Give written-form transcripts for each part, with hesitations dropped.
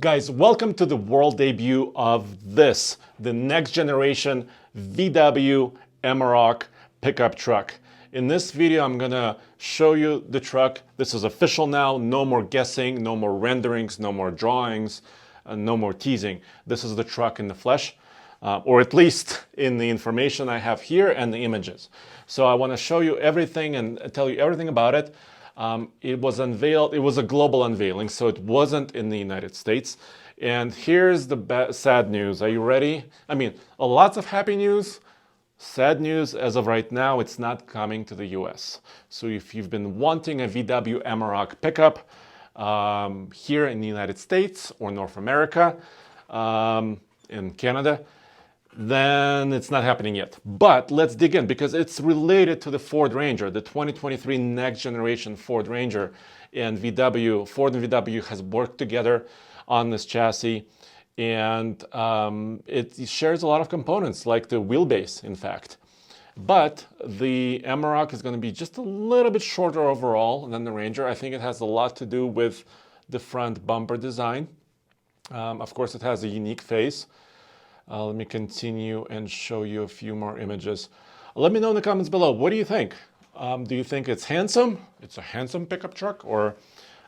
Guys, welcome to the world debut of this, the next generation VW Amarok pickup truck. In this video, I'm gonna show you the truck. This is official now, no more guessing, no more renderings, no more drawings, no more teasing. This is the truck in the flesh, or at least in the information I have here and the images. So I wanna show you everything and tell you everything about it. It was unveiled, it was a global unveiling, so it wasn't in the United States. And here's the sad news. Are you ready? I mean, lots of happy news. Sad news, as of right now, it's not coming to the US. So if you've been wanting a VW Amarok pickup here in the United States or North America, in Canada, then it's not happening yet. But let's dig in because it's related to the Ford Ranger, the 2023 next generation Ford Ranger. And Ford and VW has worked together on this chassis. And it shares a lot of components, like the wheelbase, in fact. But the Amarok is going to be just a little bit shorter overall than the Ranger. I think it has a lot to do with the front bumper design. Of course, it has a unique face. Let me continue and show you a few more images. Let me know in the comments below. What do you think? Do you think it's handsome? It's a handsome pickup truck? Or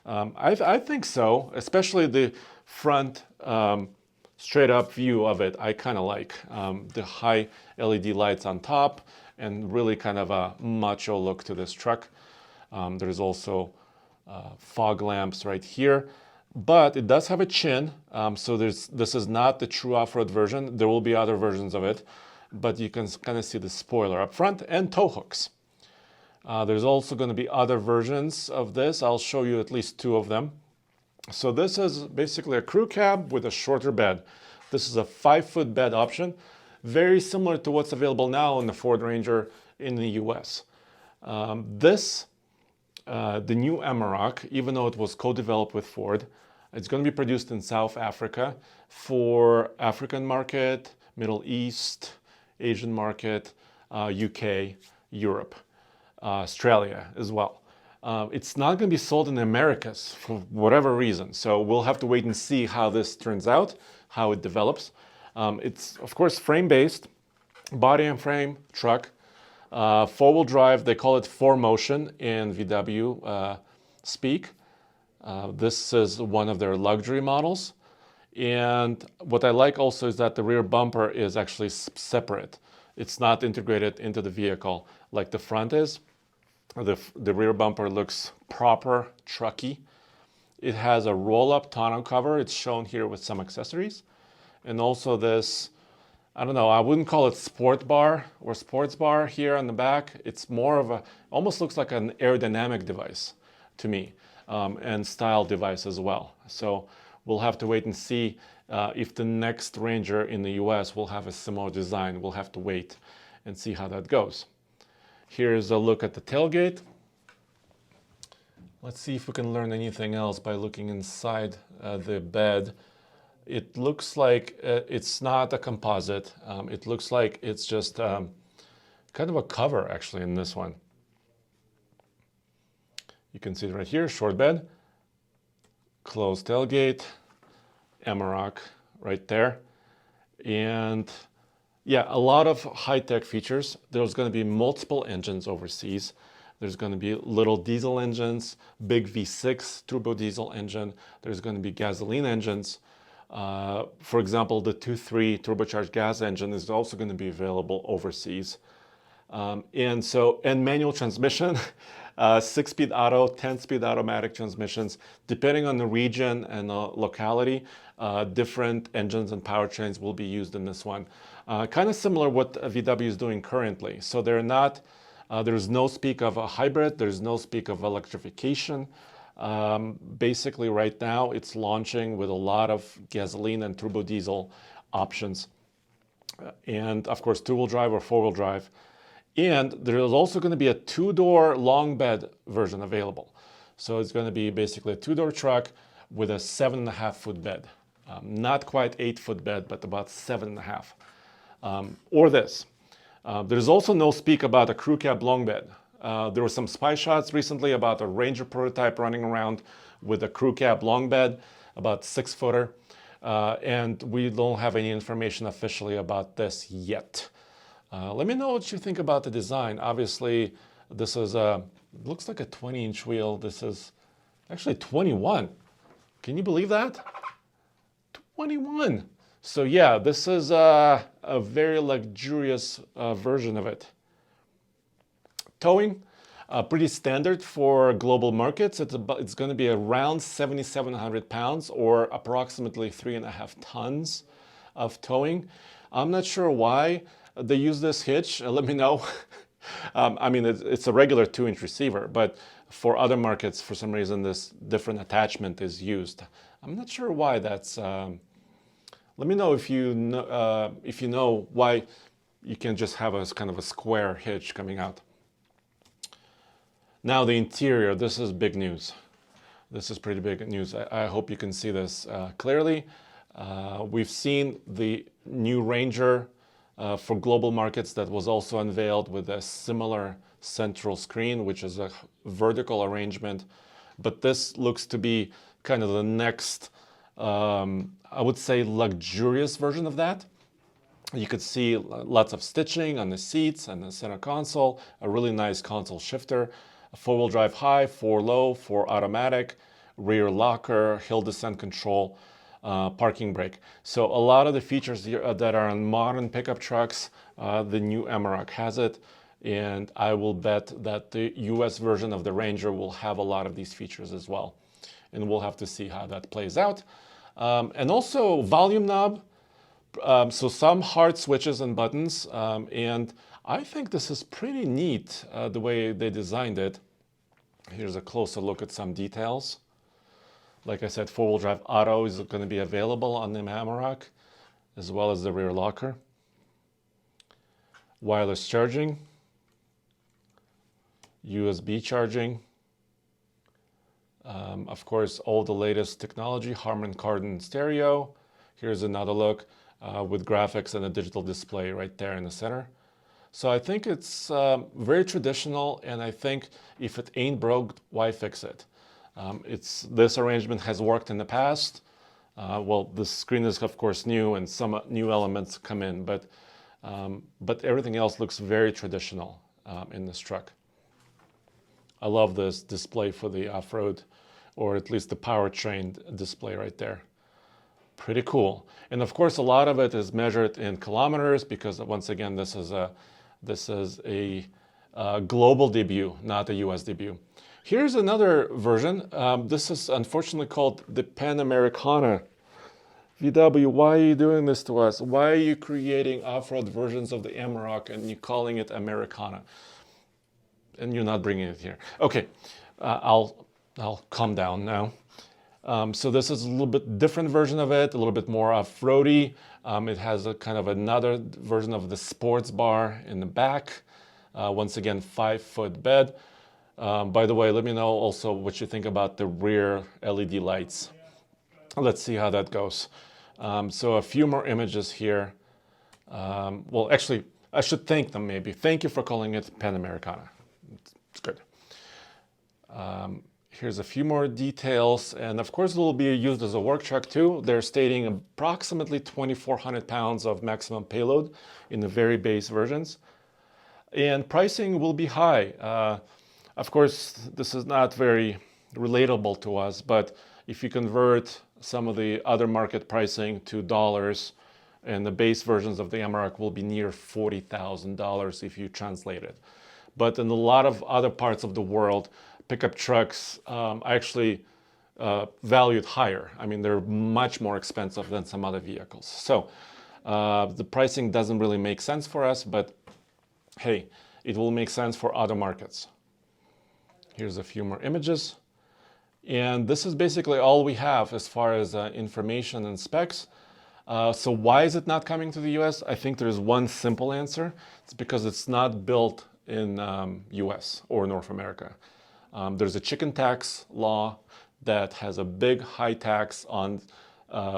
I think so, especially the front straight up view of it. I kind of like the high LED lights on top and really kind of a macho look to this truck. There's also fog lamps right here. But it does have a chin, so this is not the true off-road version. There will be other versions of it, but you can kind of see the spoiler up front and tow hooks. There's also going to be other versions of this. I'll show you at least two of them. So this is basically a crew cab with a shorter bed. This is a 5-foot bed option, very similar to what's available now in the Ford Ranger in the US. The new Amarok, even though it was co-developed with Ford, it's going to be produced in South Africa for African market, Middle East, Asian market, UK, Europe, Australia as well. It's not going to be sold in the Americas for whatever reason. So we'll have to wait and see how this turns out, how it develops. It's, of course, frame-based, body and frame truck. Four-wheel drive, they call it 4Motion in VW speak. This is one of their luxury models. And what I like also is that the rear bumper is actually separate. It's not integrated into the vehicle like the front is. The rear bumper looks proper, trucky. It has a roll-up tonneau cover. It's shown here with some accessories. And also this, I don't know, I wouldn't call it sport bar or sports bar here on the back. It's more of almost looks like an aerodynamic device to me, and style device as well. So we'll have to wait and see if the next Ranger in the US will have a similar design. We'll have to wait and see how that goes. Here's a look at the tailgate. Let's see if we can learn anything else by looking inside the bed. It looks like it's not a composite. It looks like it's just kind of a cover actually in this one. You can see it right here, short bed, closed tailgate, Amarok right there. And yeah, a lot of high-tech features. There's going to be multiple engines overseas. There's going to be little diesel engines, big V6 turbo diesel engine. There's going to be gasoline engines. For example, the 2.3 turbocharged gas engine is also going to be available overseas. And manual transmission, 6-speed auto, 10-speed automatic transmissions. Depending on the region and the locality, different engines and powertrains will be used in this one. Kind of similar what VW is doing currently. So they're not, there's no speak of a hybrid, there's no speak of electrification. Basically right now it's launching with a lot of gasoline and turbo diesel options. And of course, two-wheel drive or four-wheel drive. And there is also going to be a two-door long bed version available. So it's going to be basically a two-door truck with a 7.5-foot bed. Not quite 8-foot bed, but about 7.5. Or this. There's also no speak about a crew cab long bed. There were some spy shots recently about a Ranger prototype running around with a crew cab long bed. about 6-footer. And we don't have any information officially about this yet. Let me know what you think about the design. Obviously, this is looks like a 20-inch wheel. This is actually 21. Can you believe that? 21. So yeah, this is a very luxurious version of it. Towing, pretty standard for global markets. It's going to be around 7,700 pounds or approximately 3.5 tons of towing. I'm not sure why they use this hitch. Let me know. I mean, it's a regular 2-inch receiver, but for other markets, for some reason, this different attachment is used. I'm not sure why that's. Let me know if you know why you can just have a kind of a square hitch coming out. Now the interior, this is big news. This is pretty big news. I hope you can see this clearly. We've seen the new Ranger for global markets that was also unveiled with a similar central screen, which is a vertical arrangement. But this looks to be kind of the next, I would say, luxurious version of that. You could see lots of stitching on the seats and the center console, a really nice console shifter, a 4-wheel drive high, 4 low, 4 automatic, rear locker, hill descent control, parking brake. So a lot of the features that are on modern pickup trucks, the new Amarok has it. And I will bet that the US version of the Ranger will have a lot of these features as well. And we'll have to see how that plays out. And also volume knob. So some hard switches and buttons. And I think this is pretty neat the way they designed it. Here's a closer look at some details. Like I said, 4-wheel drive auto is going to be available on the Amarok, as well as the rear locker. Wireless charging. USB charging. Of course, all the latest technology, Harman Kardon stereo. Here's another look with graphics and a digital display right there in the center. So I think it's very traditional, and I think if it ain't broke, why fix it? This arrangement has worked in the past. Well, the screen is of course new, and some new elements come in, but everything else looks very traditional in this truck. I love this display for the off-road, or at least the powertrain display right there. Pretty cool. And of course, a lot of it is measured in kilometers because once again, this is a global debut, not a US debut. Here's another version. This is unfortunately called the Panamericana. VW, why are you doing this to us? Why are you creating off-road versions of the Amarok and you calling it Americana? And you're not bringing it here. Okay, I'll calm down now. So this is a little bit different version of it, a little bit more off-roady. It has a kind of another version of the sports bar in the back. Once again, 5-foot bed. By the way, let me know also what you think about the rear LED lights. Let's see how that goes. So a few more images here. Well, actually, I should thank them maybe. Thank you for calling it Panamericana. It's good. Here's a few more details. And of course, it will be used as a work truck too. They're stating approximately 2,400 pounds of maximum payload in the very base versions. And pricing will be high. Of course, this is not very relatable to us, but if you convert some of the other market pricing to dollars, and the base versions of the Amarok will be near $40,000 if you translate it. But in a lot of other parts of the world, pickup trucks are actually valued higher. I mean, they're much more expensive than some other vehicles. So the pricing doesn't really make sense for us, but hey, it will make sense for other markets. Here's a few more images. And this is basically all we have as far as information and specs. So why is it not coming to the US? I think there's one simple answer. It's because it's not built in US or North America. There's a chicken tax law that has a big high tax on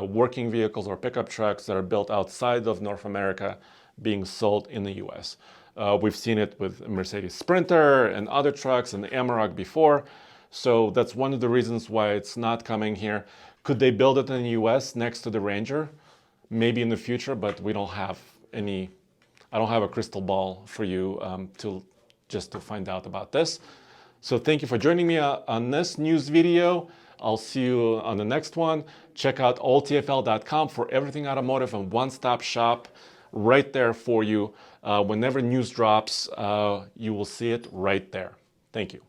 working vehicles or pickup trucks that are built outside of North America being sold in the US. We've seen it with Mercedes Sprinter and other trucks and the Amarok before. So that's one of the reasons why it's not coming here. Could they build it in the US next to the Ranger? Maybe in the future, but we don't have any, I don't have a crystal ball for you to find out about this. So thank you for joining me on this news video. I'll see you on the next one. Check out alltfl.com for everything automotive and one-stop shop right there for you. Whenever news drops, you will see it right there. Thank you.